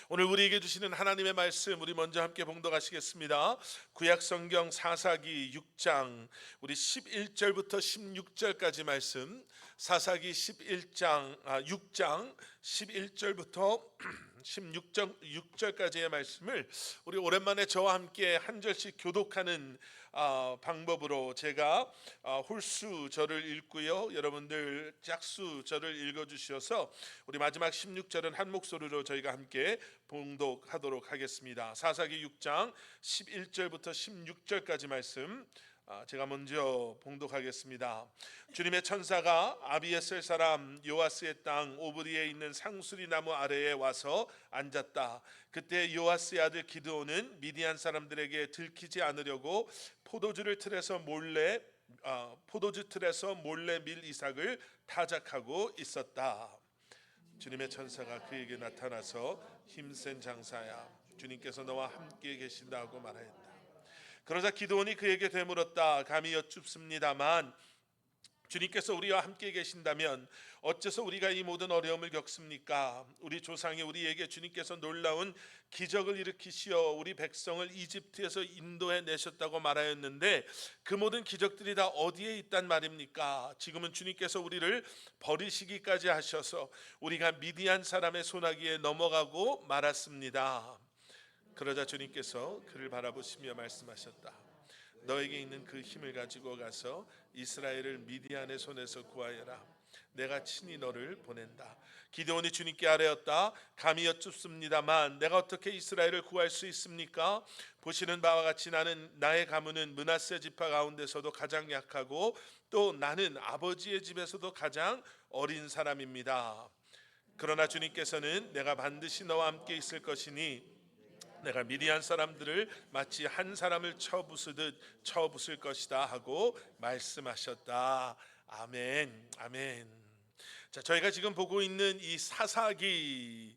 오늘 우리에게 주시는 하나님의 말씀 우리 먼저 함께 봉독하시겠습니다. 구약 성경 사사기 6장 우리 11절부터 16절까지 말씀. 사사기 6장 11절부터 16절까지의 말씀을 우리 오랜만에 저와 함께 한 절씩 교독하는 방법으로 제가 홀수절을 읽고요, 여러분들 짝수절을 읽어주셔서 우리 마지막 16절은 한 목소리로 저희가 함께 봉독하도록 하겠습니다. 사사기 6장 11절부터 16절까지 말씀 제가 먼저 봉독하겠습니다. 주님의 천사가 아비에셀 사람 요아스의 땅 오브리에 있는 상수리 나무 아래에 와서 앉았다. 그때 요아스의 아들 기드온은 미디안 사람들에게 들키지 않으려고 포도주 틀에서 몰래 밀 이삭을 타작하고 있었다. 주님의 천사가 그에게 나타나서 힘센 장사야, 주님께서 너와 함께 계신다고 말하였다. 그러자 기드온이 그에게 되물었다. 감히 여쭙습니다만 주님께서 우리와 함께 계신다면 어째서 우리가 이 모든 어려움을 겪습니까? 우리 조상이 우리에게 주님께서 놀라운 기적을 일으키시어 우리 백성을 이집트에서 인도해 내셨다고 말하였는데 그 모든 기적들이 다 어디에 있단 말입니까? 지금은 주님께서 우리를 버리시기까지 하셔서 우리가 미디안 사람의 손아귀에 넘어가고 말았습니다. 그러자 주님께서 그를 바라보시며 말씀하셨다. 너에게 있는 그 힘을 가지고 가서 이스라엘을 미디안의 손에서 구하여라. 내가 친히 너를 보낸다. 기드온이 주님께 아뢰었다. 감히 여쭙습니다만 내가 어떻게 이스라엘을 구할 수 있습니까? 보시는 바와 같이 나의 가문은 므낫세 지파 가운데서도 가장 약하고 또 나는 아버지의 집에서도 가장 어린 사람입니다. 그러나 주님께서는 내가 반드시 너와 함께 있을 것이니 내가 미디안 사람들을 마치 한 사람을 쳐부수듯 쳐부술 것이다 하고 말씀하셨다. 아멘, 아멘. 자, 저희가 지금 보고 있는 이 사사기서에는요,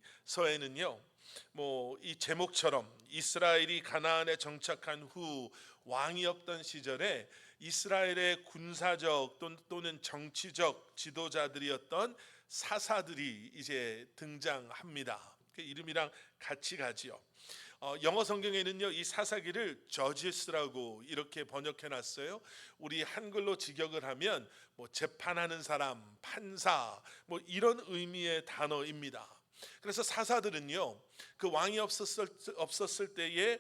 이 제목처럼 이스라엘이 가나안에 정착한 후 왕이 없던 시절에 이스라엘의 군사적 또는 정치적 지도자들이었던 사사들이 이제 등장합니다. 그 이름이랑 같이 가지요. 영어 성경에는요, 이 사사기를 저지스라고 이렇게 번역해 놨어요. 우리 한글로 직역을 하면 재판하는 사람, 판사 이런 의미의 단어입니다. 그래서 사사들은요, 그 왕이 없었을 때의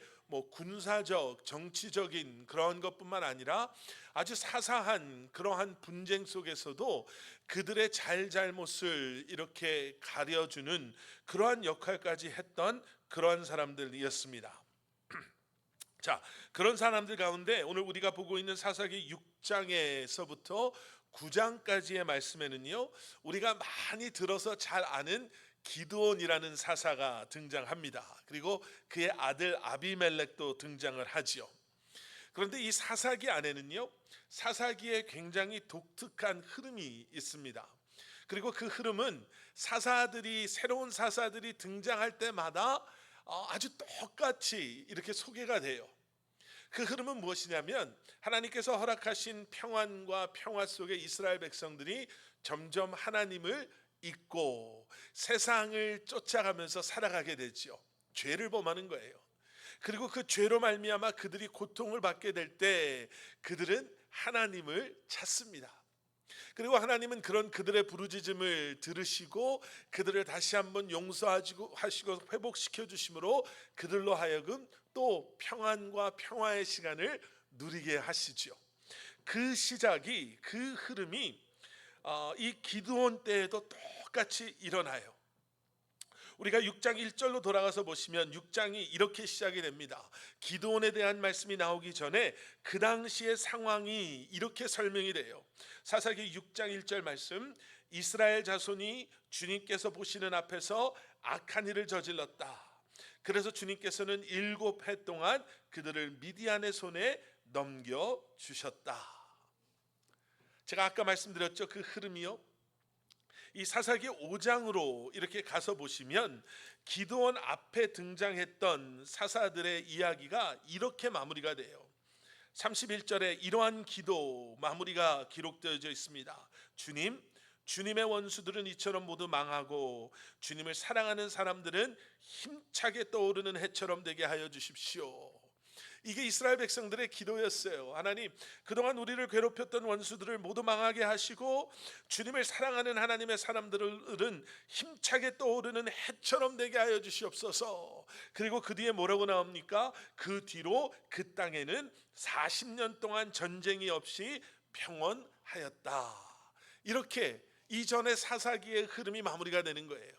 군사적, 정치적인 그런 것뿐만 아니라 아주 사사한 그러한 분쟁 속에서도 그들의 잘잘못을 이렇게 가려주는 그러한 역할까지 했던 그런 사람들이었습니다. 자, 그런 사람들 가운데 오늘 우리가 보고 있는 사사기 6장에서부터 9장까지의 말씀에는요, 우리가 많이 들어서 잘 아는 기드온이라는 사사가 등장합니다. 그리고 그의 아들 아비멜렉도 등장을 하지요. 그런데 이 사사기 안에는요, 사사기에 굉장히 독특한 흐름이 있습니다. 그리고 그 흐름은 새로운 사사들이 등장할 때마다 아주 똑같이 이렇게 소개가 돼요. 그 흐름은 무엇이냐면 하나님께서 허락하신 평안과 평화 속에 이스라엘 백성들이 점점 하나님을 잊고 세상을 쫓아가면서 살아가게 되죠. 죄를 범하는 거예요. 그리고 그 죄로 말미암아 그들이 고통을 받게 될 때 그들은 하나님을 찾습니다. 그리고 하나님은 그런 그들의 부르짖음을 들으시고 그들을 다시 한번 용서하시고 회복시켜 주심으로 그들로 하여금 또 평안과 평화의 시간을 누리게 하시죠. 그 시작이, 그 흐름이 이 기드온 때에도 똑같이 일어나요. 우리가 6장 1절로 돌아가서 보시면 6장이 이렇게 시작이 됩니다. 기드온에 대한 말씀이 나오기 전에 그 당시의 상황이 이렇게 설명이 돼요. 사사기 6장 1절 말씀, 이스라엘 자손이 주님께서 보시는 앞에서 악한 일을 저질렀다. 그래서 주님께서는 7해 동안 그들을 미디안의 손에 넘겨주셨다. 제가 아까 말씀드렸죠, 그 흐름이요. 이 사사기 5장으로 이렇게 가서 보시면 기드온 앞에 등장했던 사사들의 이야기가 이렇게 마무리가 돼요. 31절에 이러한 기도 마무리가 기록되어져 있습니다. 주님, 주님의 원수들은 이처럼 모두 망하고 주님을 사랑하는 사람들은 힘차게 떠오르는 해처럼 되게 하여 주십시오. 이게 이스라엘 백성들의 기도였어요. 하나님, 그동안 우리를 괴롭혔던 원수들을 모두 망하게 하시고 주님을 사랑하는 하나님의 사람들은 힘차게 떠오르는 해처럼 되게 하여 주시옵소서. 그리고 그 뒤에 뭐라고 나옵니까? 그 뒤로 그 땅에는 40년 동안 전쟁이 없이 평온하였다. 이렇게 이전의 사사기의 흐름이 마무리가 되는 거예요.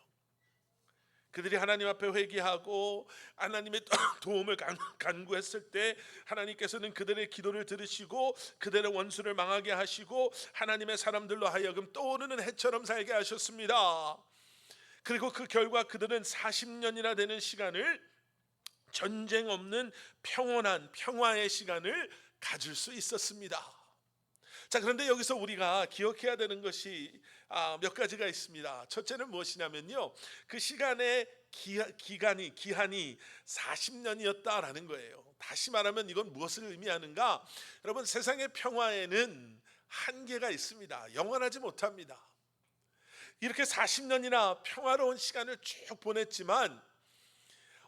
그들이 하나님 앞에 회개하고 하나님의 도움을 간구했을 때 하나님께서는 그들의 기도를 들으시고 그들의 원수를 망하게 하시고 하나님의 사람들로 하여금 떠오르는 해처럼 살게 하셨습니다. 그리고 그 결과 그들은 40년이나 되는 시간을 전쟁 없는 평온한 평화의 시간을 가질 수 있었습니다. 자, 그런데 여기서 우리가 기억해야 되는 것이 몇 가지가 있습니다. 첫째는 무엇이냐면요, 그 시간의 기한이 40년이었다라는 거예요. 다시 말하면 이건 무엇을 의미하는가? 여러분, 세상의 평화에는 한계가 있습니다. 영원하지 못합니다. 이렇게 40년이나 평화로운 시간을 쭉 보냈지만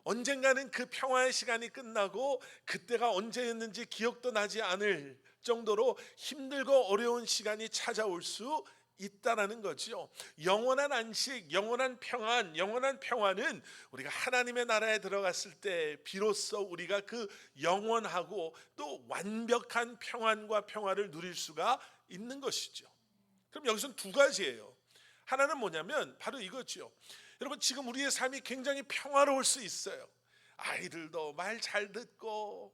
언젠가는 그 평화의 시간이 끝나고 그때가 언제였는지 기억도 나지 않을 정도로 힘들고 어려운 시간이 찾아올 수 있다라는 거죠. 영원한 안식, 영원한 평안, 영원한 평화는 우리가 하나님의 나라에 들어갔을 때 비로소 우리가 그 영원하고 또 완벽한 평안과 평화를 누릴 수가 있는 것이죠. 그럼 여기서는 두 가지예요. 하나는 뭐냐면 바로 이거죠. 여러분, 지금 우리의 삶이 굉장히 평화로울 수 있어요. 아이들도 말 잘 듣고,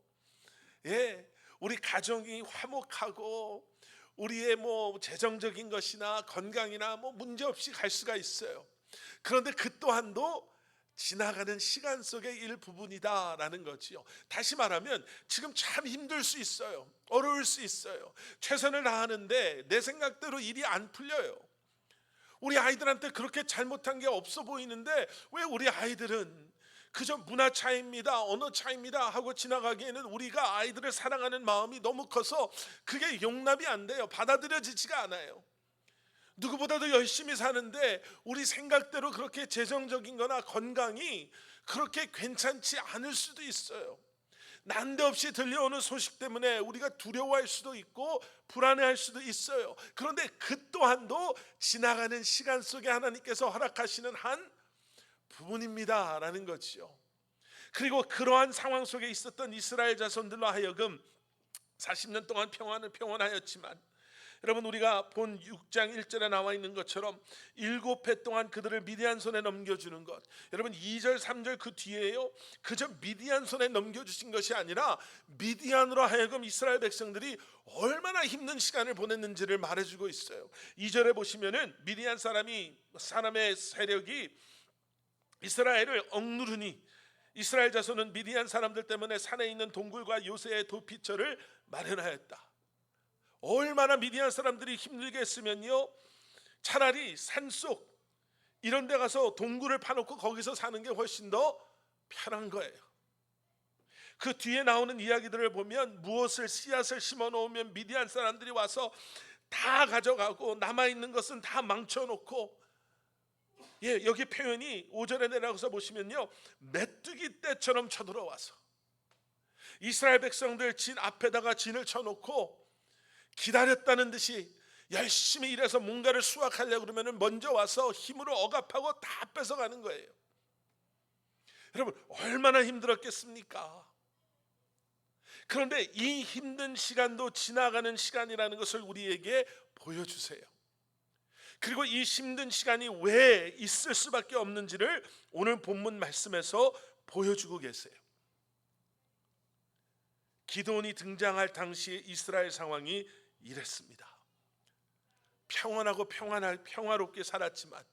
우리 가정이 화목하고 우리의 재정적인 것이나 건강이나 문제 없이 갈 수가 있어요. 그런데 그 또한도 지나가는 시간 속의 일부분이다라는 거지요. 다시 말하면 지금 참 힘들 수 있어요. 어려울 수 있어요. 최선을 다하는데 내 생각대로 일이 안 풀려요. 우리 아이들한테 그렇게 잘못한 게 없어 보이는데 왜 우리 아이들은 그저 문화 차이입니다, 언어 차이입니다 하고 지나가기에는 우리가 아이들을 사랑하는 마음이 너무 커서 그게 용납이 안 돼요. 받아들여지지가 않아요. 누구보다도 열심히 사는데 우리 생각대로 그렇게 재정적인 거나 건강이 그렇게 괜찮지 않을 수도 있어요. 난데없이 들려오는 소식 때문에 우리가 두려워할 수도 있고 불안해할 수도 있어요. 그런데 그 또한도 지나가는 시간 속에 하나님께서 허락하시는 한 부분입니다라는 거지요. 그리고 그러한 상황 속에 있었던 이스라엘 자손들로 하여금 40년 동안 평안하였지만, 여러분, 우리가 본 6장 1절에 나와 있는 것처럼 7해 동안 그들을 미디안 손에 넘겨주는 것, 여러분 2절 3절 그 뒤에요, 그저 미디안 손에 넘겨주신 것이 아니라 미디안으로 하여금 이스라엘 백성들이 얼마나 힘든 시간을 보냈는지를 말해주고 있어요. 2절에 보시면은 미디안 사람의 세력이 이스라엘을 억누르니 이스라엘 자손은 미디안 사람들 때문에 산에 있는 동굴과 요새의 도피처를 마련하였다. 얼마나 미디안 사람들이 힘들게 했으면요, 차라리 산속 이런 데 가서 동굴을 파놓고 거기서 사는 게 훨씬 더 편한 거예요. 그 뒤에 나오는 이야기들을 보면 무엇을 씨앗을 심어 놓으면 미디안 사람들이 와서 다 가져가고 남아있는 것은 다 망쳐놓고, 여기 표현이 5절에 내려가서 보시면요, 메뚜기 떼처럼 쳐들어와서 이스라엘 백성들 진 앞에다가 진을 쳐놓고 기다렸다는 듯이 열심히 일해서 뭔가를 수확하려고 그러면 먼저 와서 힘으로 억압하고 다 뺏어가는 거예요. 여러분, 얼마나 힘들었겠습니까? 그런데 이 힘든 시간도 지나가는 시간이라는 것을 우리에게 보여주세요. 그리고 이 힘든 시간이 왜 있을 수밖에 없는지를 오늘 본문 말씀에서 보여주고 계세요. 기드온이 등장할 당시의 이스라엘 상황이 이랬습니다. 평안하고 평화롭게 살았지만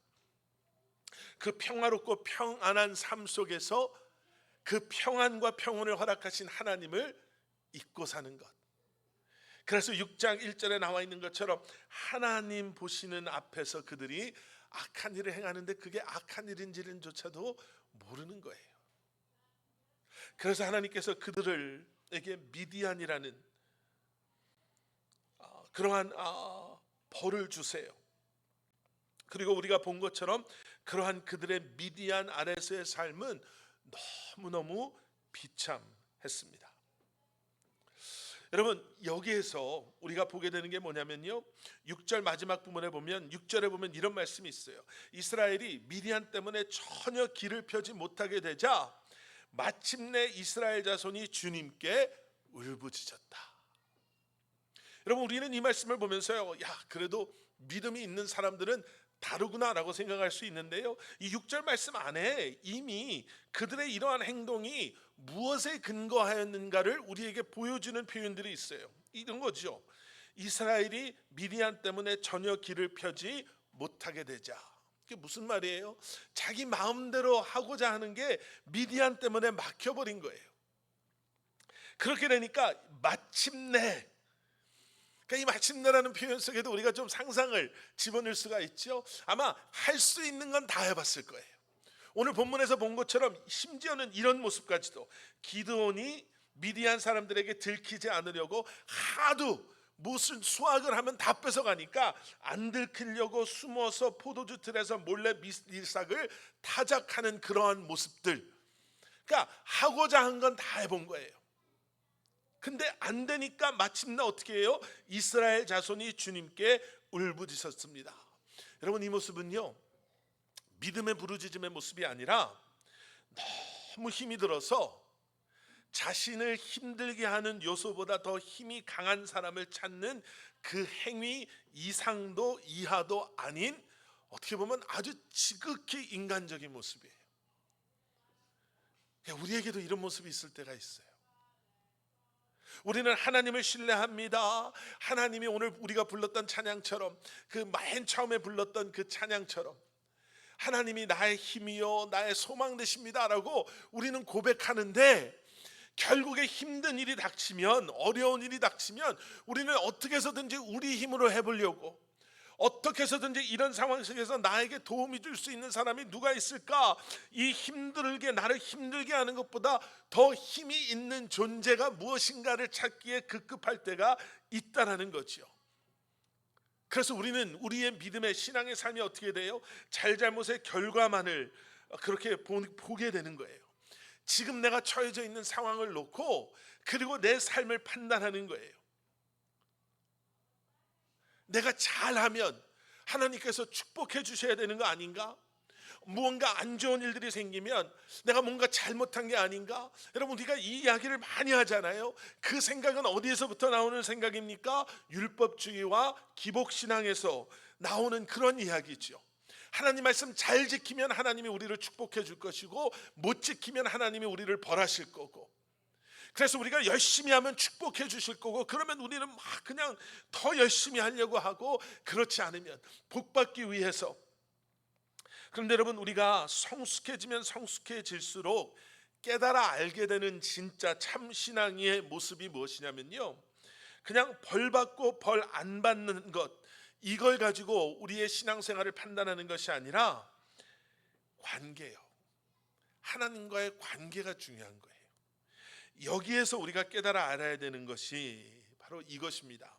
그 평화롭고 평안한 삶 속에서 그 평안과 평온을 허락하신 하나님을 잊고 사는 것. 그래서 6장 1절에 나와 있는 것처럼 하나님 보시는 앞에서 그들이 악한 일을 행하는데 그게 악한 일인지는 조차도 모르는 거예요. 그래서 하나님께서 그들에게 미디안이라는 그러한 벌을 주세요. 그리고 우리가 본 것처럼 그러한 그들의 미디안 아래서의 삶은 너무너무 비참했습니다. 여러분, 여기에서 우리가 보게 되는 게 뭐냐면요, 6절 마지막 부분에 보면, 6절에 보면 이런 말씀이 있어요. 이스라엘이 미디안 때문에 전혀 길을 펴지 못하게 되자 마침내 이스라엘 자손이 주님께 울부짖었다. 여러분, 우리는 이 말씀을 보면서요, 야, 그래도 믿음이 있는 사람들은 다르구나라고 생각할 수 있는데요, 이 6절 말씀 안에 이미 그들의 이러한 행동이 무엇에 근거하였는가를 우리에게 보여주는 표현들이 있어요. 이런 거죠. 이스라엘이 미디안 때문에 전혀 길을 펴지 못하게 되자. 이게 무슨 말이에요? 자기 마음대로 하고자 하는 게 미디안 때문에 막혀버린 거예요. 그렇게 되니까 마침내, 그러니까 이 마침내라는 표현 속에도 우리가 좀 상상을 집어넣을 수가 있죠. 아마 할 수 있는 건 다 해봤을 거예요. 오늘 본문에서 본 것처럼 심지어는 이런 모습까지도, 기드온이 미디안 사람들에게 들키지 않으려고 하도 무슨 수확을 하면 다 뺏어가니까 안 들키려고 숨어서 포도주 틀에서 몰래 밀싹을 타작하는 그러한 모습들, 그러니까 하고자 한 건 다 해본 거예요. 근데 안 되니까 마침내 어떻게 해요? 이스라엘 자손이 주님께 울부짖었습니다. 여러분, 이 모습은요, 믿음의 부르짖음의 모습이 아니라 너무 힘이 들어서 자신을 힘들게 하는 요소보다 더 힘이 강한 사람을 찾는 그 행위 이상도 이하도 아닌, 어떻게 보면 아주 지극히 인간적인 모습이에요. 우리에게도 이런 모습이 있을 때가 있어요. 우리는 하나님을 신뢰합니다. 하나님이 오늘 우리가 불렀던 찬양처럼, 그 맨 처음에 불렀던 그 찬양처럼, 하나님이 나의 힘이요 나의 소망 되십니다 라고 우리는 고백하는데, 결국에 힘든 일이 닥치면, 어려운 일이 닥치면 우리는 어떻게 해서든지 우리 힘으로 해보려고, 어떻게 해서든지 이런 상황 속에서 나에게 도움이 줄 수 있는 사람이 누가 있을까, 이 힘들게, 나를 힘들게 하는 것보다 더 힘이 있는 존재가 무엇인가를 찾기에 급급할 때가 있다라는 거죠. 그래서 우리는 우리의 믿음의 신앙의 삶이 어떻게 돼요? 잘잘못의 결과만을 그렇게 보게 되는 거예요. 지금 내가 처해져 있는 상황을 놓고, 그리고 내 삶을 판단하는 거예요. 내가 잘하면 하나님께서 축복해 주셔야 되는 거 아닌가? 무언가 안 좋은 일들이 생기면 내가 뭔가 잘못한 게 아닌가? 여러분, 우리가 이 이야기를 많이 하잖아요. 그 생각은 어디에서부터 나오는 생각입니까? 율법주의와 기복신앙에서 나오는 그런 이야기죠. 하나님 말씀 잘 지키면 하나님이 우리를 축복해 줄 것이고, 못 지키면 하나님이 우리를 벌하실 거고, 그래서 우리가 열심히 하면 축복해 주실 거고, 그러면 우리는 막 그냥 더 열심히 하려고 하고, 그렇지 않으면 복받기 위해서. 그런데 여러분, 우리가 성숙해지면 성숙해질수록 깨달아 알게 되는 진짜 참 신앙의 모습이 무엇이냐면요, 그냥 벌 받고 벌 안 받는 것, 이걸 가지고 우리의 신앙생활을 판단하는 것이 아니라 관계예요. 하나님과의 관계가 중요한 거예요. 여기에서 우리가 깨달아 알아야 되는 것이 바로 이것입니다.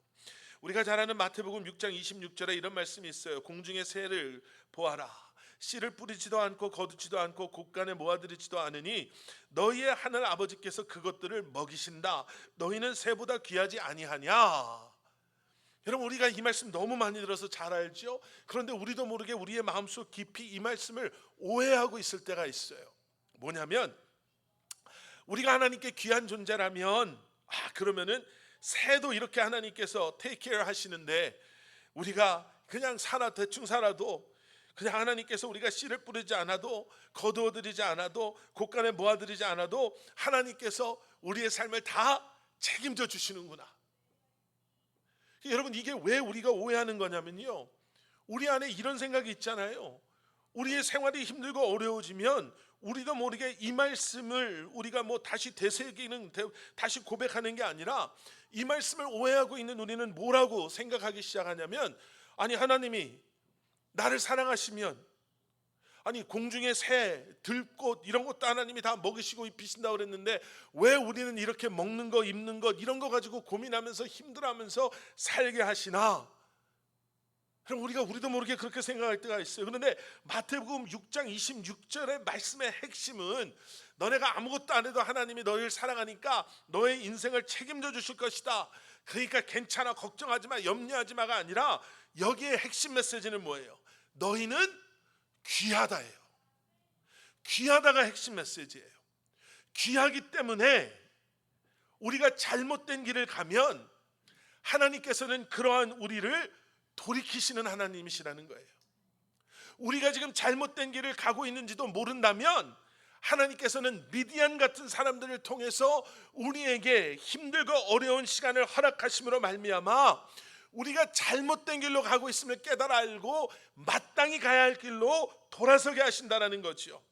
우리가 잘 아는 마태복음 6장 26절에 이런 말씀이 있어요. 공중의 새를 보아라. 씨를 뿌리지도 않고 거두지도 않고 곳간에 모아들이지도 않으니 너희의 하늘 아버지께서 그것들을 먹이신다. 너희는 새보다 귀하지 아니하냐. 여러분, 우리가 이 말씀 너무 많이 들어서 잘 알죠. 그런데 우리도 모르게 우리의 마음속 깊이 이 말씀을 오해하고 있을 때가 있어요. 뭐냐면, 우리가 하나님께 귀한 존재라면, 그러면은 새도 이렇게 하나님께서 테이크 케어 하시는데, 우리가 그냥 대충 살아도, 그냥 하나님께서 우리가 씨를 뿌리지 않아도, 거두어 드리지 않아도, 곳간에 모아 드리지 않아도 하나님께서 우리의 삶을 다 책임져 주시는구나. 여러분, 이게 왜 우리가 오해하는 거냐면요, 우리 안에 이런 생각이 있잖아요. 우리의 생활이 힘들고 어려워지면 우리도 모르게 이 말씀을 우리가 다시 되새기는, 다시 고백하는 게 아니라, 이 말씀을 오해하고 있는 우리는 뭐라고 생각하기 시작하냐면, 아니, 하나님이 나를 사랑하시면, 아니, 공중의 새, 들꽃 이런 것도 하나님이 다 먹이시고 입히신다고 그랬는데, 왜 우리는 이렇게 먹는 거, 입는 것 이런 거 가지고 고민하면서 힘들어하면서 살게 하시나? 그럼 우리도 모르게 그렇게 생각할 때가 있어요. 그런데 마태복음 6장 26절의 말씀의 핵심은 너네가 아무것도 안 해도 하나님이 너희를 사랑하니까 너의 인생을 책임져 주실 것이다. 그러니까 괜찮아, 걱정하지 마, 염려하지 마가 아니라 여기에 핵심 메시지는 뭐예요? 너희는 귀하다예요. 귀하다가 핵심 메시지예요. 귀하기 때문에 우리가 잘못된 길을 가면 하나님께서는 그러한 우리를 돌이키시는 하나님이시라는 거예요. 우리가 지금 잘못된 길을 가고 있는지도 모른다면 하나님께서는 미디안 같은 사람들을 통해서 우리에게 힘들고 어려운 시간을 허락하심으로 말미암아 우리가 잘못된 길로 가고 있음을 깨달아 알고 마땅히 가야 할 길로 돌아서게 하신다는 거죠.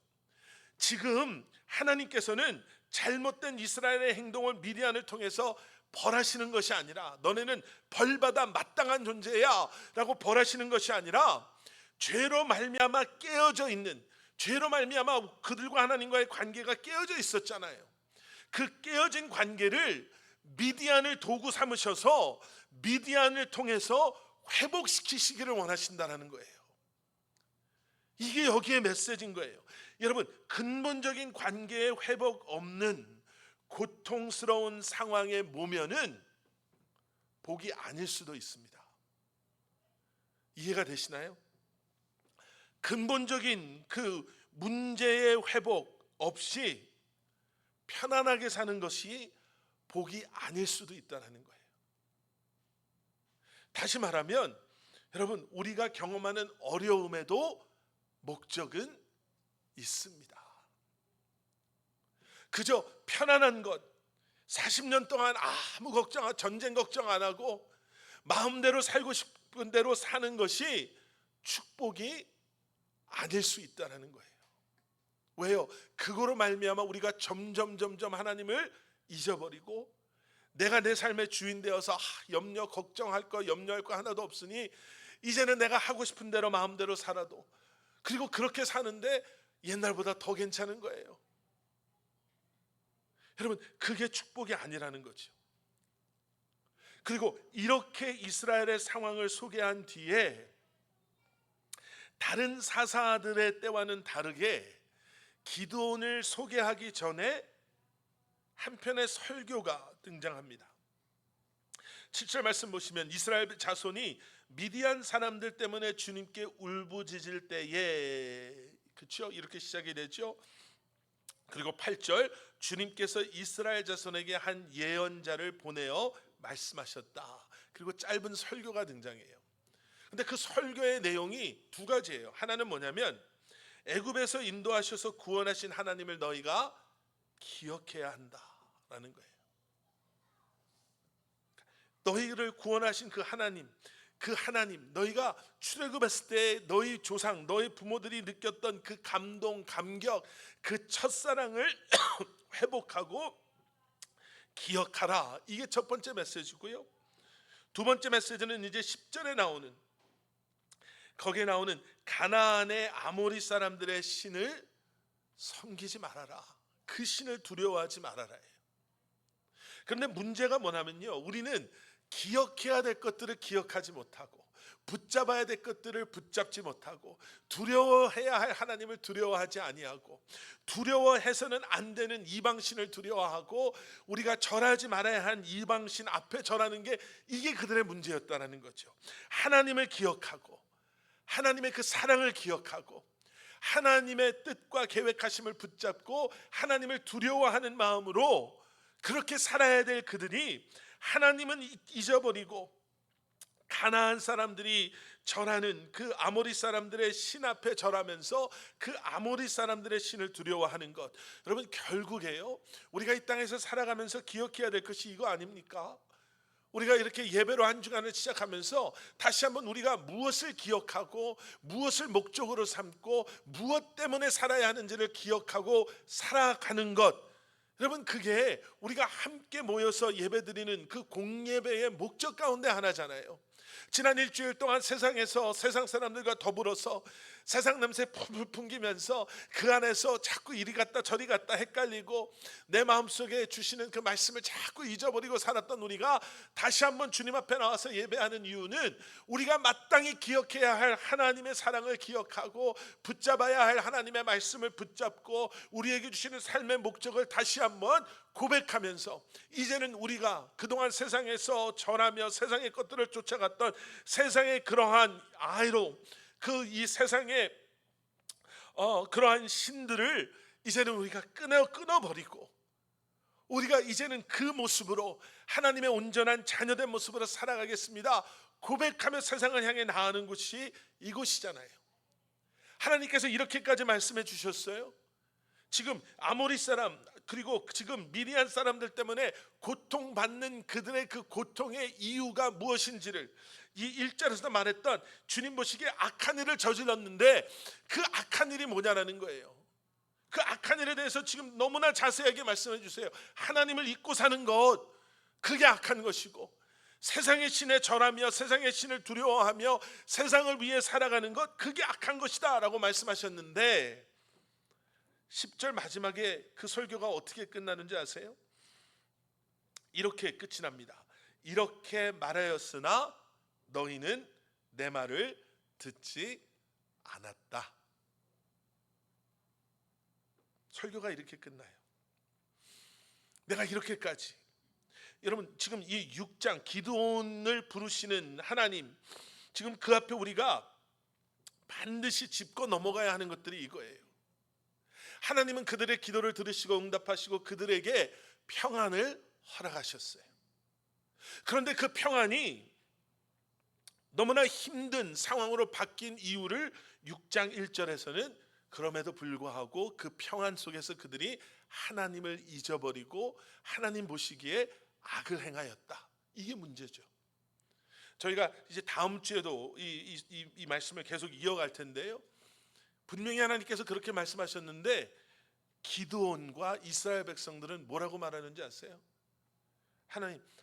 지금 하나님께서는 잘못된 이스라엘의 행동을 미디안을 통해서 벌하시는 것이 아니라, 너네는 벌받아 마땅한 존재야 라고 벌하시는 것이 아니라, 죄로 말미암아 깨어져 있는, 죄로 말미암아 그들과 하나님과의 관계가 깨어져 있었잖아요. 그 깨어진 관계를 미디안을 도구 삼으셔서 미디안을 통해서 회복시키시기를 원하신다는 거예요. 이게 여기에 메시지인 거예요. 여러분, 근본적인 관계의 회복 없는 고통스러운 상황에 모면은 복이 아닐 수도 있습니다. 이해가 되시나요? 근본적인 그 문제의 회복 없이 편안하게 사는 것이 복이 아닐 수도 있다는 거예요. 다시 말하면 여러분, 우리가 경험하는 어려움에도 목적은 있습니다. 그저 편안한 것, 40년 동안 아무 전쟁 걱정 안 하고 마음대로 살고 싶은 대로 사는 것이 축복이 아닐 수 있다는 거예요. 왜요? 그거로 말미암아 우리가 점점 하나님을 잊어버리고, 내가 내 삶의 주인 되어서 걱정할 거 염려할 거 하나도 없으니 이제는 내가 하고 싶은 대로 마음대로 살아도, 그리고 그렇게 사는데 옛날보다 더 괜찮은 거예요. 여러분, 그게 축복이 아니라는 거죠. 그리고 이렇게 이스라엘의 상황을 소개한 뒤에 다른 사사들의 때와는 다르게 기드온을 소개하기 전에 한편의 설교가 등장합니다. 7절 말씀 보시면, 이스라엘 자손이 미디안 사람들 때문에 주님께 울부짖을 때에, 그렇죠? 이렇게 시작이 되죠. 그리고 8절, 주님께서 이스라엘 자손에게 한 예언자를 보내어 말씀하셨다. 그리고 짧은 설교가 등장해요. 근데 그 설교의 내용이 두 가지예요. 하나는 뭐냐면, 애굽에서 인도하셔서 구원하신 하나님을 너희가 기억해야 한다라는 거예요. 너희를 구원하신 그 하나님, 너희가 출애굽했을 때 너희 조상, 너희 부모들이 느꼈던 그 감동, 감격, 그 첫사랑을 회복하고 기억하라. 이게 첫 번째 메시지고요. 두 번째 메시지는 이제 10절에 나오는, 거기에 나오는 가나안의 아모리 사람들의 신을 섬기지 말아라. 그 신을 두려워하지 말아라. 그런데 문제가 뭐냐면요, 우리는 기억해야 될 것들을 기억하지 못하고, 붙잡아야 될 것들을 붙잡지 못하고, 두려워해야 할 하나님을 두려워하지 아니하고, 두려워해서는 안 되는 이방신을 두려워하고, 우리가 절하지 말아야 한 이방신 앞에 절하는 게, 이게 그들의 문제였다는 거죠. 하나님을 기억하고, 하나님의 그 사랑을 기억하고, 하나님의 뜻과 계획하심을 붙잡고 하나님을 두려워하는 마음으로 그렇게 살아야 될 그들이 하나님은 잊어버리고 가나안 사람들이 절하는 그 아모리 사람들의 신 앞에 절하면서 그 아모리 사람들의 신을 두려워하는 것, 여러분, 결국에요, 우리가 이 땅에서 살아가면서 기억해야 될 것이 이거 아닙니까? 우리가 이렇게 예배로 한 주간을 시작하면서 다시 한번 우리가 무엇을 기억하고 무엇을 목적으로 삼고 무엇 때문에 살아야 하는지를 기억하고 살아가는 것, 여러분, 그게 우리가 함께 모여서 예배드리는 그 공예배의 목적 가운데 하나잖아요. 지난 일주일 동안 세상에서 세상 사람들과 더불어서 세상 냄새 풀풀 풍기면서 그 안에서 자꾸 이리 갔다 저리 갔다 헷갈리고 내 마음속에 주시는 그 말씀을 자꾸 잊어버리고 살았던 우리가 다시 한번 주님 앞에 나와서 예배하는 이유는 우리가 마땅히 기억해야 할 하나님의 사랑을 기억하고 붙잡아야 할 하나님의 말씀을 붙잡고 우리에게 주시는 삶의 목적을 다시 한번 고백하면서 이제는 우리가 그동안 세상에서 전하며 세상의 것들을 쫓아갔던 세상의 그러한 아이로 그 이 세상의 그러한 신들을 이제는 우리가 끊어버리고 우리가 이제는 그 모습으로 하나님의 온전한 자녀된 모습으로 살아가겠습니다 고백하며 세상을 향해 나아가는 곳이 이곳이잖아요. 하나님께서 이렇게까지 말씀해 주셨어요. 지금 아모리 사람 그리고 지금 미디안 사람들 때문에 고통받는 그들의 그 고통의 이유가 무엇인지를 이 1절에서 말했던 주님 보시기에 악한 일을 저질렀는데 그 악한 일이 뭐냐라는 거예요. 그 악한 일에 대해서 지금 너무나 자세하게 말씀해 주세요. 하나님을 잊고 사는 것 그게 악한 것이고 세상의 신에 절하며 세상의 신을 두려워하며 세상을 위해 살아가는 것 그게 악한 것이다 라고 말씀하셨는데 10절 마지막에 그 설교가 어떻게 끝나는지 아세요? 이렇게 끝이 납니다. 이렇게 말하였으나 너희는 내 말을 듣지 않았다. 설교가 이렇게 끝나요. 내가 이렇게까지 여러분 지금 이 6장 기드온을 부르시는 하나님 지금 그 앞에 우리가 반드시 짚고 넘어가야 하는 것들이 이거예요. 하나님은 그들의 기도를 들으시고 응답하시고 그들에게 평안을 허락하셨어요. 그런데 그 평안이 너무나 힘든 상황으로 바뀐 이유를 6장 1절에서는 그럼에도 불구하고 그 평안 속에서 그들이 하나님을 잊어버리고 하나님 보시기에 악을 행하였다. 이게 문제죠. 저희가 이제 다음 주에도 이 말씀을 계속 이어갈 텐데요. 분명히 하나님께서 그렇게 말씀하셨는데 기드온과 이스라엘 백성들은 뭐라고 말하는지 아세요?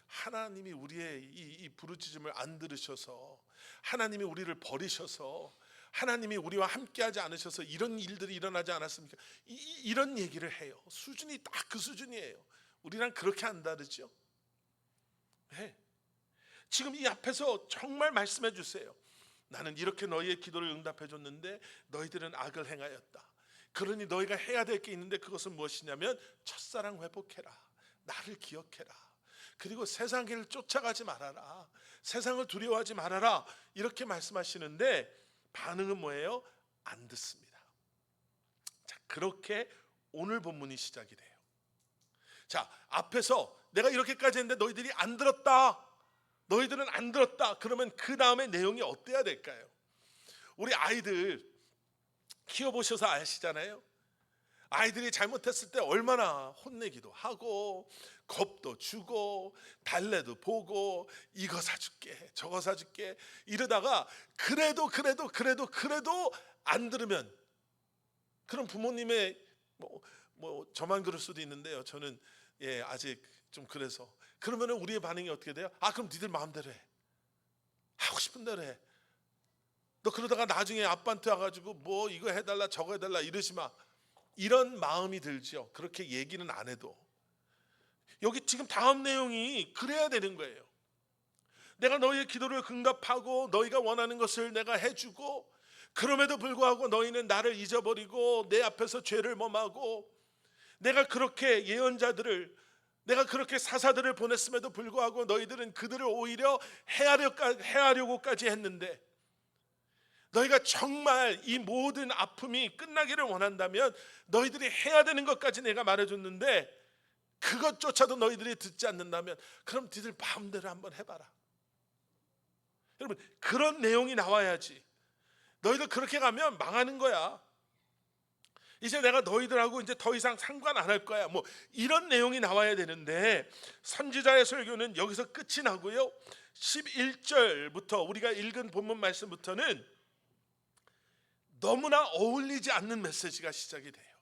하나님이 우리의 이 부르짖음을 안 들으셔서 하나님이 우리를 버리셔서 하나님이 우리와 함께하지 않으셔서 이런 일들이 일어나지 않았습니까? 이런 얘기를 해요. 수준이 딱 그 수준이에요. 우리랑 그렇게 안 다르죠? 네. 지금 이 앞에서 정말 말씀해 주세요. 나는 이렇게 너희의 기도를 응답해 줬는데 너희들은 악을 행하였다. 그러니 너희가 해야 될 게 있는데 그것은 무엇이냐면 첫사랑 회복해라. 나를 기억해라. 그리고 세상을 쫓아가지 말아라. 세상을 두려워하지 말아라. 이렇게 말씀하시는데 반응은 뭐예요? 안 듣습니다. 자, 그렇게 오늘 본문이 시작이 돼요. 자, 앞에서 내가 이렇게까지 했는데 너희들이 안 들었다. 너희들은 안 들었다. 그러면 그 다음에 내용이 어때야 될까요? 우리 아이들 키워보셔서 아시잖아요. 아이들이 잘못했을 때 얼마나 혼내기도 하고 겁도 주고 달래도 보고 이거 사줄게 저거 사줄게 이러다가 그래도 안 들으면 그럼 부모님의 뭐 저만 그럴 수도 있는데요. 저는 아직 좀 그래서 그러면은 우리의 반응이 어떻게 돼요? 그럼 니들 마음대로 해. 하고 싶은 대로 해. 너 그러다가 나중에 아빠한테 와가지고 뭐 이거 해달라 저거 해달라 이러지 마. 이런 마음이 들죠. 그렇게 얘기는 안 해도. 여기 지금 다음 내용이 그래야 되는 거예요. 내가 너희의 기도를 응답하고 너희가 원하는 것을 내가 해주고 그럼에도 불구하고 너희는 나를 잊어버리고 내 앞에서 죄를 범하고 내가 그렇게 예언자들을 내가 그렇게 사사들을 보냈음에도 불구하고 너희들은 그들을 오히려 해하려고까지 했는데 너희가 정말 이 모든 아픔이 끝나기를 원한다면 너희들이 해야 되는 것까지 내가 말해줬는데 그것조차도 너희들이 듣지 않는다면 그럼 너희들 마음대로 한번 해봐라. 여러분 그런 내용이 나와야지. 너희들 그렇게 가면 망하는 거야. 이제 내가 너희들하고 이제 더 이상 상관 안 할 거야. 뭐 이런 내용이 나와야 되는데 선지자의 설교는 여기서 끝이 나고요. 11절부터 우리가 읽은 본문 말씀부터는 너무나 어울리지 않는 메시지가 시작이 돼요.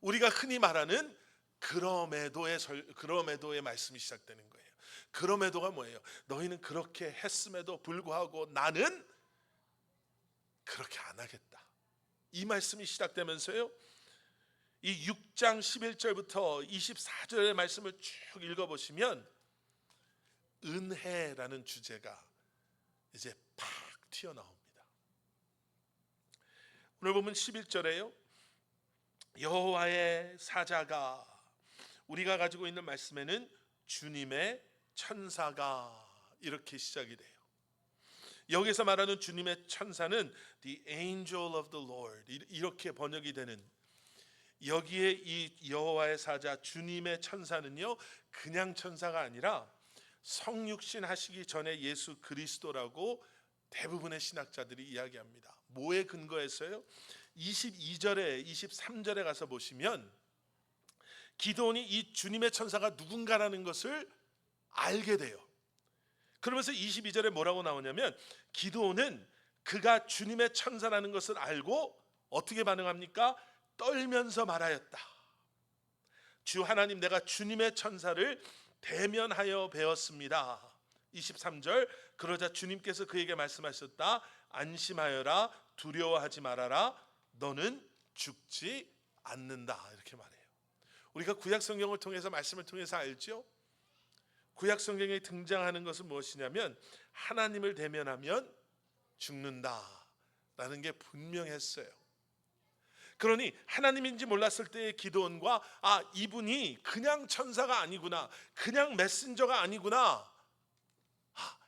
우리가 흔히 말하는 그럼에도의 말씀이 시작되는 거예요. 그럼에도가 뭐예요? 너희는 그렇게 했음에도 불구하고 나는 그렇게 안 하겠다. 이 말씀이 시작되면서요, 이 6장 11절부터 24절의 말씀을 쭉 읽어보시면 은혜라는 주제가 이제 팍 튀어나옵니다. 오늘 보면 11절에요, 여호와의 사자가, 우리가 가지고 있는 말씀에는 주님의 천사가 이렇게 시작이 돼요. 여기서 말하는 주님의 천사는 The angel of the Lord 이렇게 번역이 되는, 여기에 이 여호와의 사자 주님의 천사는요, 그냥 천사가 아니라 성육신 하시기 전에 예수 그리스도라고 대부분의 신학자들이 이야기합니다. 뭐에 근거해서요? 22절에 23절에 가서 보시면 기드온이 이 주님의 천사가 누군가라는 것을 알게 돼요. 그러면서 22절에 뭐라고 나오냐면 기드온은 그가 주님의 천사라는 것을 알고 어떻게 반응합니까? 떨면서 말하였다. 주 하나님, 내가 주님의 천사를 대면하여 배웠습니다. 23절, 그러자 주님께서 그에게 말씀하셨다. 안심하여라, 두려워하지 말아라, 너는 죽지 않는다. 이렇게 말해요. 우리가 구약 성경을 통해서, 말씀을 통해서 알죠? 구약 성경에 등장하는 것은 무엇이냐면 하나님을 대면하면 죽는다라는 게 분명했어요. 그러니 하나님인지 몰랐을 때의 기드온과 이분이 그냥 천사가 아니구나, 그냥 메신저가 아니구나,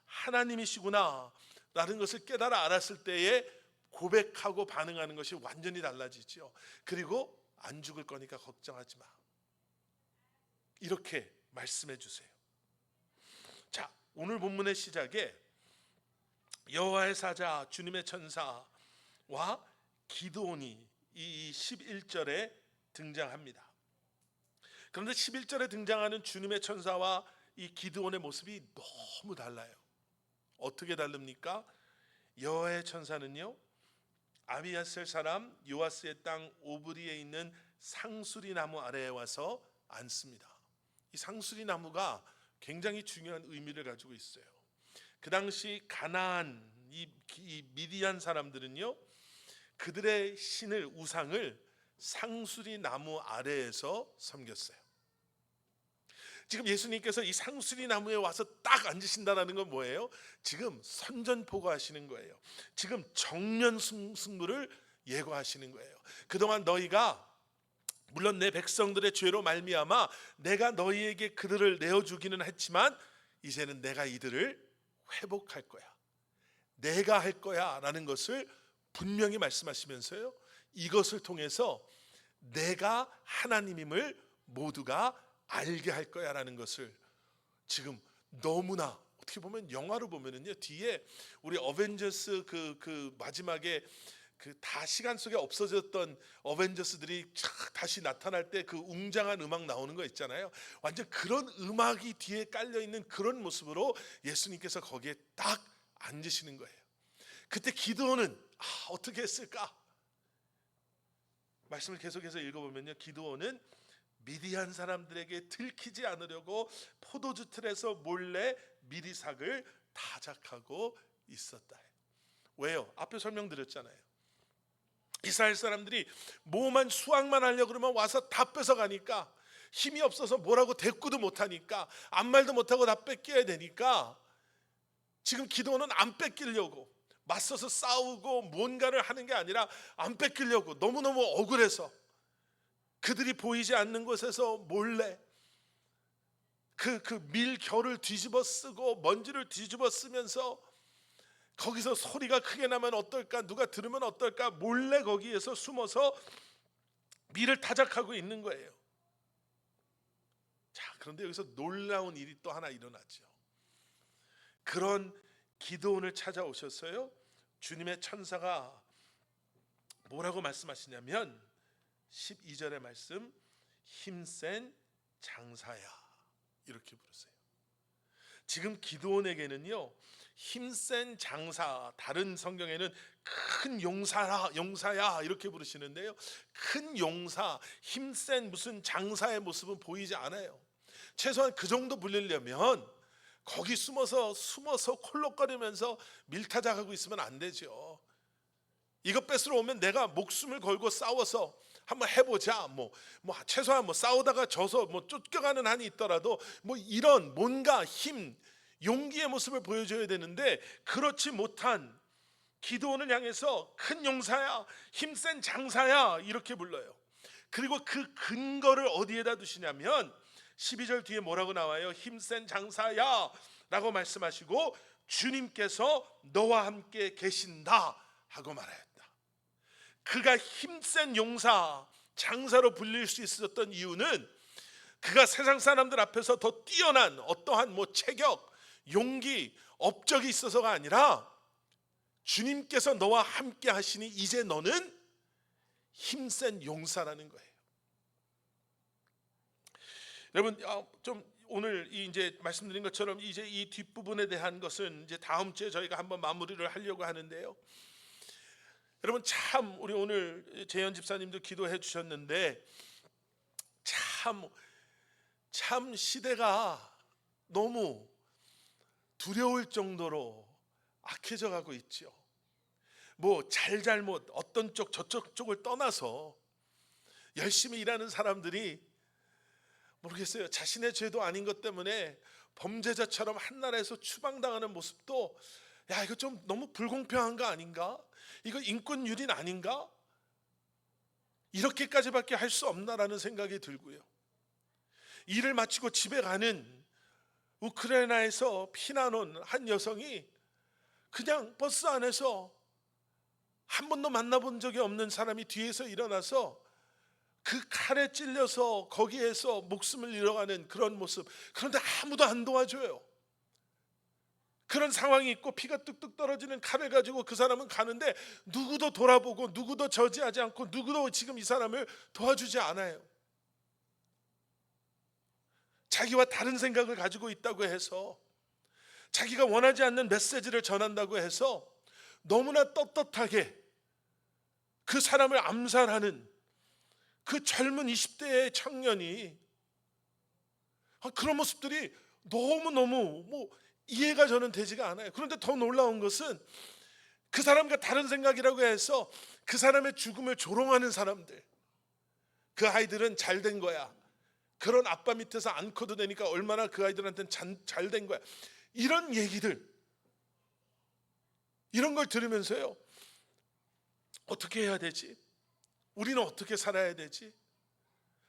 하나님이시구나 라는 것을 깨달아 알았을 때에 고백하고 반응하는 것이 완전히 달라지죠. 그리고 안 죽을 거니까 걱정하지 마, 이렇게 말씀해 주세요. 자, 오늘 본문의 시작에 여호와의 사자 주님의 천사와 기드온이 이 11절에 등장합니다. 그런데 11절에 등장하는 주님의 천사와 이 기드온의 모습이 너무 달라요. 어떻게 다릅니까? 여호와의 천사는요, 아비아셀 사람 요아스의 땅 오브리에 있는 상수리 나무 아래에 와서 앉습니다. 이 상수리 나무가 굉장히 중요한 의미를 가지고 있어요. 그 당시 가나안 이 미디안 사람들은요, 그들의 신을, 우상을 상수리 나무 아래에서 섬겼어요. 지금 예수님께서 이 상수리 나무에 와서 딱 앉으신다는 건 뭐예요? 지금 선전포고 하시는 거예요. 지금 정면 승부를 예고하시는 거예요. 그동안 너희가 물론 내 백성들의 죄로 말미암아 내가 너희에게 그들을 내어주기는 했지만 이제는 내가 이들을 회복할 거야, 내가 할 거야 라는 것을 분명히 말씀하시면서요, 이것을 통해서 내가 하나님임을 모두가 알게 할 거야 라는 것을 지금 너무나, 어떻게 보면 영화로 보면은요, 뒤에 우리 어벤져스 그 마지막에 그 다 시간 속에 없어졌던 어벤져스들이 다시 나타날 때 그 웅장한 음악 나오는 거 있잖아요. 완전 그런 음악이 뒤에 깔려 있는 그런 모습으로 예수님께서 거기에 딱 앉으시는 거예요. 그때 기드온은 어떻게 했을까? 말씀을 계속해서 읽어보면요, 기드온은 미디안 사람들에게 들키지 않으려고 포도주 틀에서 몰래 미리삭을 타작하고 있었다. 왜요? 앞에 설명드렸잖아요. 이스라엘 사람들이 뭐만 수확만 하려고 그러면 와서 다 뺏어가니까, 힘이 없어서 뭐라고 대꾸도 못하니까, 아무 말도 못하고 다 뺏겨야 되니까 지금 기드온은 안 뺏기려고 맞서서 싸우고 뭔가를 하는 게 아니라 안 뺏기려고 너무너무 억울해서 그들이 보이지 않는 곳에서 몰래 그 밀결을 뒤집어 쓰고 먼지를 뒤집어 쓰면서 거기서 소리가 크게 나면 어떨까, 누가 들으면 어떨까, 몰래 거기에서 숨어서 밀을 타작하고 있는 거예요. 자, 그런데 여기서 놀라운 일이 또 하나 일어났죠. 그런 기드온을 찾아오셨어요. 주님의 천사가 뭐라고 말씀하시냐면 12절의 말씀, 힘센 장사야 이렇게 부르세요. 지금 기드온에게는요, 힘센 장사, 다른 성경에는 큰 용사야 이렇게 부르시는데요, 큰 용사, 힘센 무슨 장사의 모습은 보이지 않아요. 최소한 그 정도 불리려면 거기 숨어서 콜록거리면서 밀타작하고 있으면 안 되죠. 이것 뺏으러 오면 내가 목숨을 걸고 싸워서 한번 해보자. 최소한 싸우다가 져서 쫓겨가는 한이 있더라도 이런 뭔가 힘, 용기의 모습을 보여줘야 되는데, 그렇지 못한 기드온을 향해서 큰 용사야, 힘센 장사야 이렇게 불러요. 그리고 그 근거를 어디에다 두시냐면 12절 뒤에 뭐라고 나와요? 힘센 장사야 라고 말씀하시고 주님께서 너와 함께 계신다 하고 말하였다. 그가 힘센 용사, 장사로 불릴 수 있었던 이유는 그가 세상 사람들 앞에서 더 뛰어난 어떠한 체격, 용기, 업적이 있어서가 아니라 주님께서 너와 함께 하시니 이제 너는 힘센 용사라는 거예요. 여러분, 좀 오늘 이제 말씀드린 것처럼 이제 이 뒷부분에 대한 것은 이제 다음 주에 저희가 한번 마무리를 하려고 하는데요. 여러분, 참 우리 오늘 재현 집사님도 기도해 주셨는데 참 시대가 너무 두려울 정도로 악해져 가고 있죠. 잘못 어떤 쪽 저쪽 쪽을 떠나서 열심히 일하는 사람들이 모르겠어요. 자신의 죄도 아닌 것 때문에 범죄자처럼 한나라에서 추방당하는 모습도 이거 좀 너무 불공평한 거 아닌가? 이거 인권유린 아닌가? 이렇게까지밖에 할 수 없나라는 생각이 들고요. 일을 마치고 집에 가는 우크라이나에서 피난 온 한 여성이 그냥 버스 안에서 한 번도 만나본 적이 없는 사람이 뒤에서 일어나서 그 칼에 찔려서 거기에서 목숨을 잃어가는 그런 모습, 그런데 아무도 안 도와줘요. 그런 상황이 있고 피가 뚝뚝 떨어지는 칼을 가지고 그 사람은 가는데 누구도 돌아보고 누구도 저지하지 않고 누구도 지금 이 사람을 도와주지 않아요. 자기와 다른 생각을 가지고 있다고 해서, 자기가 원하지 않는 메시지를 전한다고 해서 너무나 떳떳하게 그 사람을 암살하는 그 젊은 20대의 청년이, 그런 모습들이 너무너무 이해가 저는 되지가 않아요. 그런데 더 놀라운 것은 그 사람과 다른 생각이라고 해서 그 사람의 죽음을 조롱하는 사람들, 그 아이들은 잘 된 거야, 그런 아빠 밑에서 안 커도 되니까 얼마나 그 아이들한테는 잘 된 거야, 이런 얘기들, 이런 걸 들으면서요, 어떻게 해야 되지? 우리는 어떻게 살아야 되지?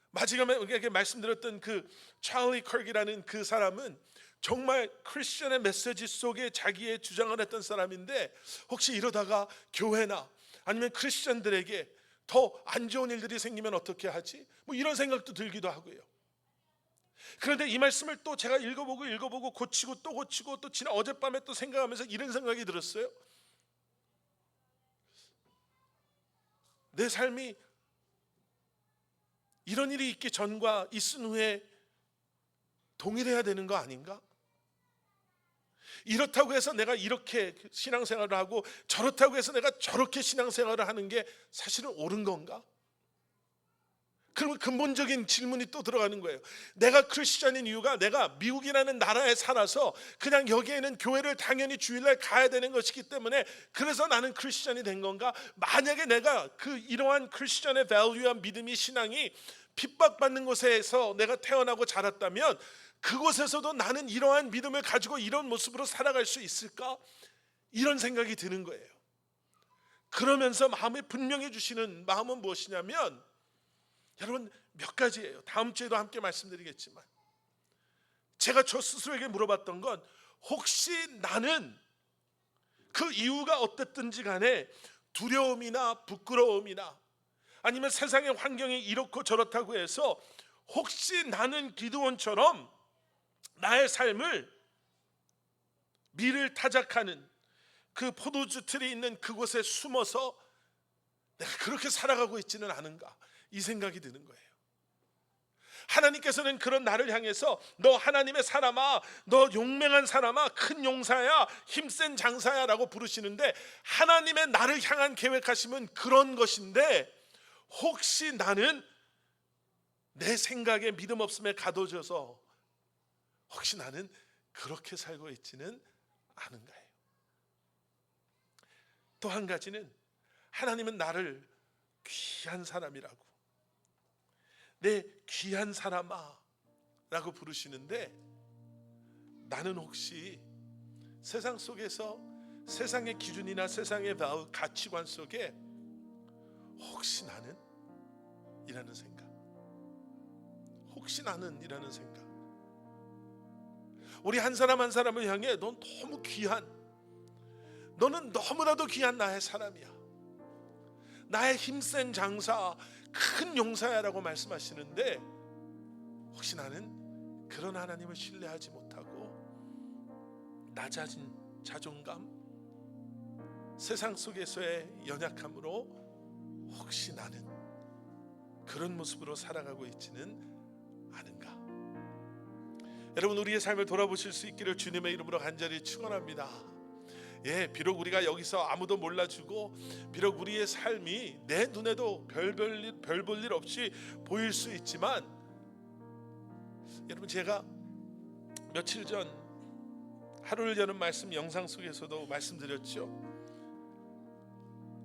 마지막에 말씀드렸던 그 찰리 커기라는 그 사람은 정말 크리스천의 메시지 속에 자기의 주장을 했던 사람인데, 혹시 이러다가 교회나 아니면 크리스천들에게 더 안 좋은 일들이 생기면 어떻게 하지? 이런 생각도 들기도 하고요. 그런데 이 말씀을 또 제가 읽어보고 고치고 또 지난 어젯밤에 또 생각하면서 이런 생각이 들었어요. 내 삶이 이런 일이 있기 전과 있은 후에 동일해야 되는 거 아닌가? 이렇다고 해서 내가 이렇게 신앙생활을 하고 저렇다고 해서 내가 저렇게 신앙생활을 하는 게 사실은 옳은 건가? 그러면 근본적인 질문이 또 들어가는 거예요. 내가 크리스천인 이유가 내가 미국이라는 나라에 살아서 그냥 여기에는 교회를 당연히 주일날 가야 되는 것이기 때문에 그래서 나는 크리스천이 된 건가? 만약에 내가 이러한 크리스천의 밸류한 믿음이, 신앙이 핍박받는 곳에서 내가 태어나고 자랐다면 그곳에서도 나는 이러한 믿음을 가지고 이런 모습으로 살아갈 수 있을까? 이런 생각이 드는 거예요. 그러면서 마음에 분명해 주시는 마음은 무엇이냐면, 여러분, 몇 가지예요. 다음 주에도 함께 말씀드리겠지만, 제가 저 스스로에게 물어봤던 건, 혹시 나는 그 이유가 어땠든지 간에 두려움이나 부끄러움이나 아니면 세상의 환경이 이렇고 저렇다고 해서 혹시 나는 기드온처럼 나의 삶을 밀을 타작하는 그 포도주 틀이 있는 그곳에 숨어서 내가 그렇게 살아가고 있지는 않은가, 이 생각이 드는 거예요. 하나님께서는 그런 나를 향해서 너 하나님의 사람아, 너 용맹한 사람아, 큰 용사야, 힘센 장사야 라고 부르시는데, 하나님의 나를 향한 계획하심은 그런 것인데, 혹시 나는 내 생각에 믿음 없음에 가둬져서 혹시 나는 그렇게 살고 있지는 않은가요? 또 한 가지는 하나님은 나를 귀한 사람이라고, 내 귀한 사람아 라고 부르시는데, 나는 혹시 세상 속에서 세상의 기준이나 세상의 가치관 속에 혹시 나는? 이라는 생각, 혹시 나는? 이라는 생각. 우리 한 사람 한 사람을 향해 넌 너무 귀한, 너는 너무나도 귀한 나의 사람이야, 나의 힘센 장사, 큰 용사야 라고 말씀하시는데, 혹시 나는 그런 하나님을 신뢰하지 못하고 낮아진 자존감, 세상 속에서의 연약함으로 혹시 나는 그런 모습으로 살아가고 있지는 않은가? 여러분, 우리의 삶을 돌아보실 수 있기를 주님의 이름으로 간절히 축원합니다. 비록 우리가 여기서 아무도 몰라주고, 비록 우리의 삶이 내 눈에도 별 볼 일 없이 보일 수 있지만, 여러분, 제가 며칠 전 하루를 여는 말씀 영상 속에서도 말씀드렸죠.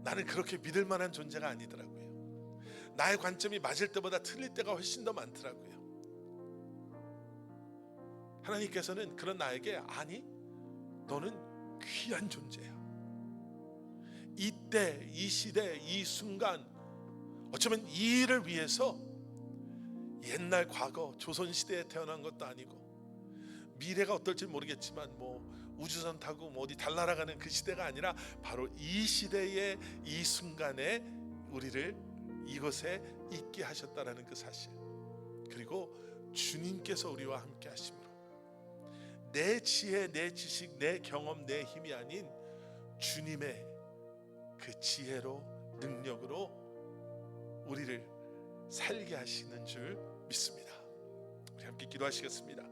나는 그렇게 믿을 만한 존재가 아니더라고요. 나의 관점이 맞을 때보다 틀릴 때가 훨씬 더 많더라고요. 하나님께서는 그런 나에게, 아니, 너는 귀한 존재야. 이때, 이 시대, 이 순간, 어쩌면 이 일을 위해서 옛날 과거 조선시대에 태어난 것도 아니고, 미래가 어떨지 모르겠지만 우주선 타고 어디 달나라가는 그 시대가 아니라 바로 이 시대의 이 순간에 우리를 이곳에 있게 하셨다라는 그 사실, 그리고 주님께서 우리와 함께 하심으로 내 지혜, 내 지식, 내 경험, 내 힘이 아닌 주님의 그 지혜로, 능력으로 우리를 살게 하시는 줄 믿습니다. 우리 함께 기도하시겠습니다.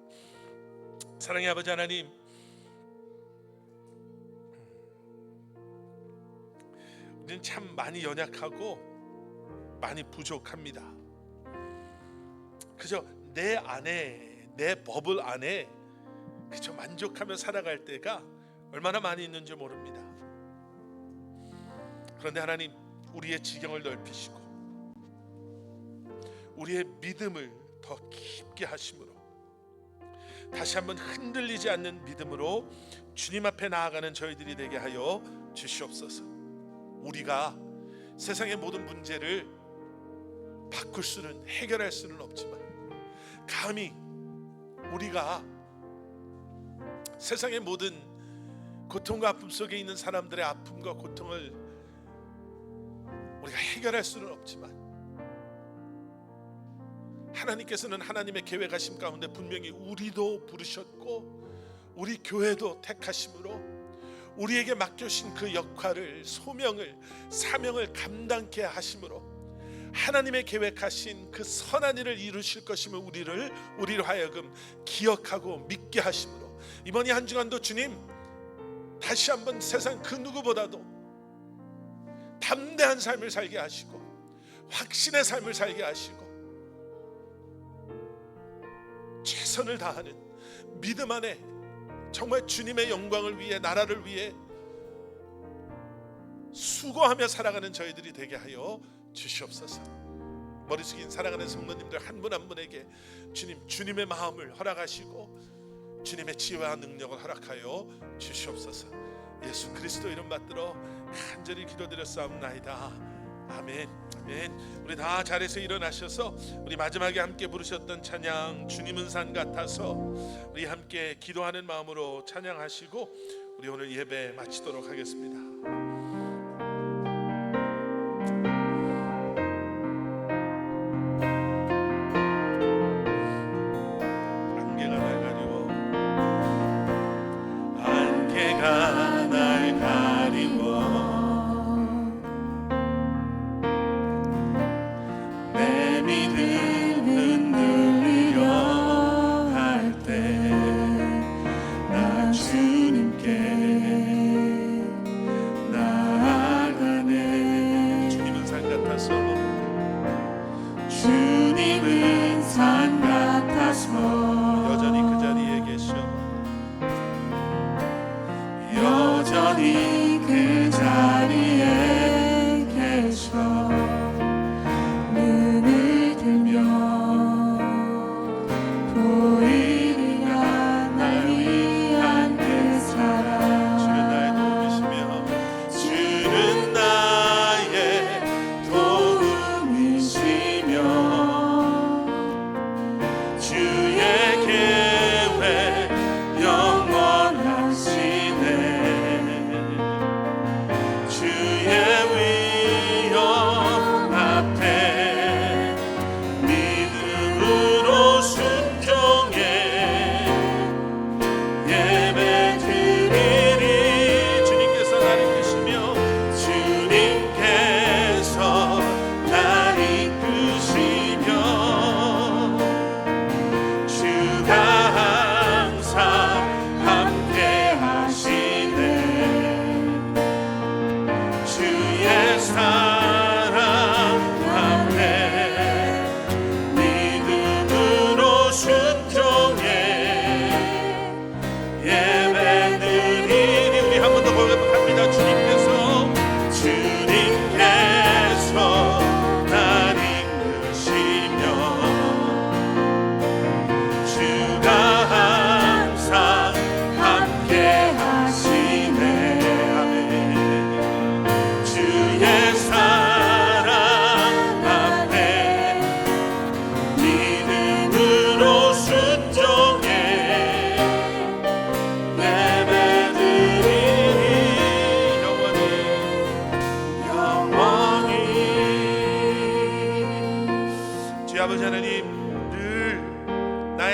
사랑의 아버지 하나님, 우리는 참 많이 연약하고 많이 부족합니다. 그저 내 안에, 내 버블 안에 그저 만족하며 살아갈 때가 얼마나 많이 있는지 모릅니다. 그런데 하나님, 우리의 지경을 넓히시고 우리의 믿음을 더 깊게 하심으로 다시 한번 흔들리지 않는 믿음으로 주님 앞에 나아가는 저희들이 되게 하여 주시옵소서. 우리가 세상의 모든 문제를 바꿀 수는, 해결할 수는 없지만, 감히 우리가 세상의 모든 고통과 아픔 속에 있는 사람들의 아픔과 고통을 우리가 해결할 수는 없지만, 하나님께서는 하나님의 계획하심 가운데 분명히 우리도 부르셨고 우리 교회도 택하심으로 우리에게 맡겨주신 그 역할을, 소명을, 사명을 감당케 하심으로 하나님의 계획하신 그 선한 일을 이루실 것임을 우리를 하여금 기억하고 믿게 하심으로, 이번 이 한 주간도 주님 다시 한번 세상 그 누구보다도 담대한 삶을 살게 하시고 확신의 삶을 살게 하시고 최선을 다하는 믿음 안에 정말 주님의 영광을 위해, 나라를 위해 수고하며 살아가는 저희들이 되게 하여 주시옵소서. 머리 숙인 사랑하는 성도님들 한 분 한 분에게 주님의 마음을 허락하시고 주님의 지혜와 능력을 허락하여 주시옵소서. 예수 그리스도 이름 받들어 간절히 기도드렸사옵나이다. 아멘. 아멘. 우리 다 자리에서 일어나셔서 우리 마지막에 함께 부르셨던 찬양 주님은 산 같아서 우리 함께 기도하는 마음으로 찬양하시고 우리 오늘 예배 마치도록 하겠습니다. 주님께 나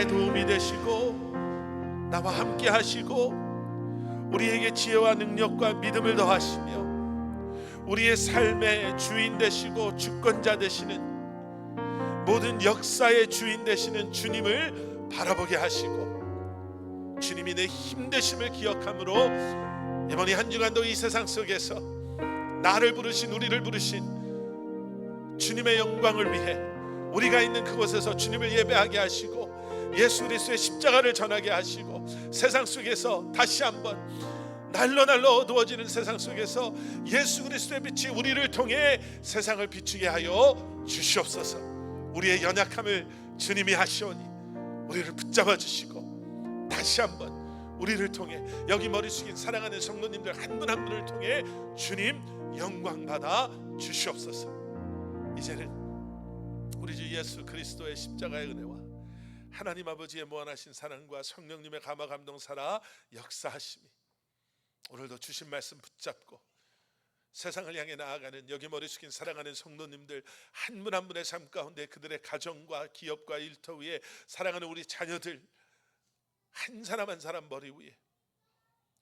나의 도움이 되시고 나와 함께 하시고 우리에게 지혜와 능력과 믿음을 더하시며 우리의 삶의 주인 되시고 주권자 되시는 모든 역사의 주인 되시는 주님을 바라보게 하시고 주님이 내 힘 되심을 기억함으로 이번 이 한 주간도 이 세상 속에서 나를 부르신 우리를 부르신 주님의 영광을 위해 우리가 있는 그곳에서 주님을 예배하게 하시고 예수 그리스도의 십자가를 전하게 하시고 세상 속에서 다시 한번 날로 어두워지는 세상 속에서 예수 그리스도의 빛이 우리를 통해 세상을 비추게 하여 주시옵소서. 우리의 연약함을 주님이 하시오니 우리를 붙잡아 주시고 다시 한번 우리를 통해 여기 머리 숙인 사랑하는 성도님들 한 분 한 분을 통해 주님 영광 받아 주시옵소서. 이제는 우리 주 예수 그리스도의 십자가의 은혜와 하나님 아버지의 무한하신 사랑과 성령님의 감화 감동 살아 역사하심이 오늘도 주신 말씀 붙잡고 세상을 향해 나아가는 여기 머리 숙인 사랑하는 성도님들 한 분 한 분의 삶 가운데 그들의 가정과 기업과 일터 위에 사랑하는 우리 자녀들 한 사람 한 사람 머리 위에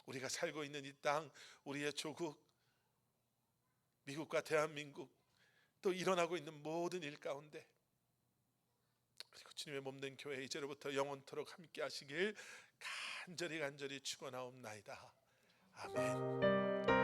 우리가 살고 있는 이 땅 우리의 조국 미국과 대한민국 또 일어나고 있는 모든 일 가운데 그리고 주님의 몸된 교회 이제로부터 영원토록 함께 하시길 간절히 축원하옵나이다. 아멘.